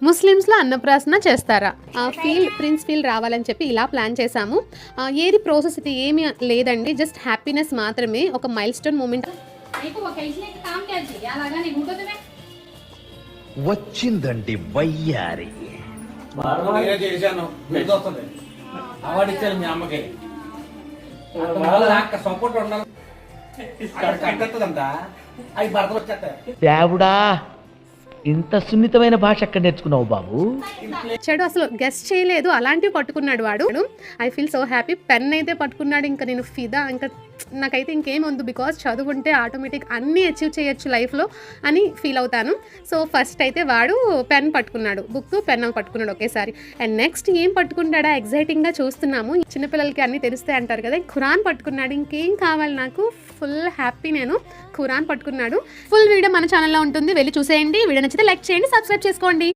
ముస్లిమ్స్లో అన్నప్రాసన చేస్తారా? Prince feel రావాలని చెప్పి ఇలా ప్లాన్ చేశాము. ఏది ప్రాసెస్ ఇది ఏమీ లేదండి, జస్ట్ హ్యాపీనెస్ మాత్రమే, ఒక మైల్ స్టోన్ మూమెంట్. వచ్చిందండి వయ్యారి. చేశాను అవార్డు ఇచ్చారు మీ అమ్మకి. సపోర్ట్ ఉండాలి, కట్టేస్తుందంట. అవి భర్తలు వచ్చేస్తాయి. దేవుడా, ఇంత సున్నితమైన భాష ఎక్కడ నేర్చుకున్నావు బాబు? చెడు అసలు గెస్ట్ చేయలేదు, అలాంటివి పట్టుకున్నాడు వాడు. I feel so happy. Pen అయితే పట్టుకున్నాడు, ఇంకా నేను ఫిదా. ఇంకా నాకైతే ఇంకేం వద్దు, బికాజ్ చదువుకుంటే ఆటోమేటిక్ అన్నీ అచీవ్ చేయొచ్చు లైఫ్లో అని ఫీల్ అవుతాను. సో ఫస్ట్ అయితే వాడు పెన్ పట్టుకున్నాడు, బుక్ పెన్ పట్టుకున్నాడు ఒకేసారి. అండ్ నెక్స్ట్ ఏం పట్టుకుంటాడా ఎగ్జైటింగ్గా చూస్తున్నాము. చిన్నపిల్లలకి అన్నీ తెలుస్తాయి అంటారు కదా. ఖురాన్ పట్టుకున్నాడు. ఇంకేం కావాలి నాకు, ఫుల్ హ్యాపీ నేను. ఖురాన్ పట్టుకున్నాడు. ఫుల్ వీడియో మన ఛానల్లో ఉంటుంది, వెళ్ళి చూసేయండి. వీడియో నచ్చితే లైక్ చేయండి, సబ్స్క్రైబ్ చేసుకోండి.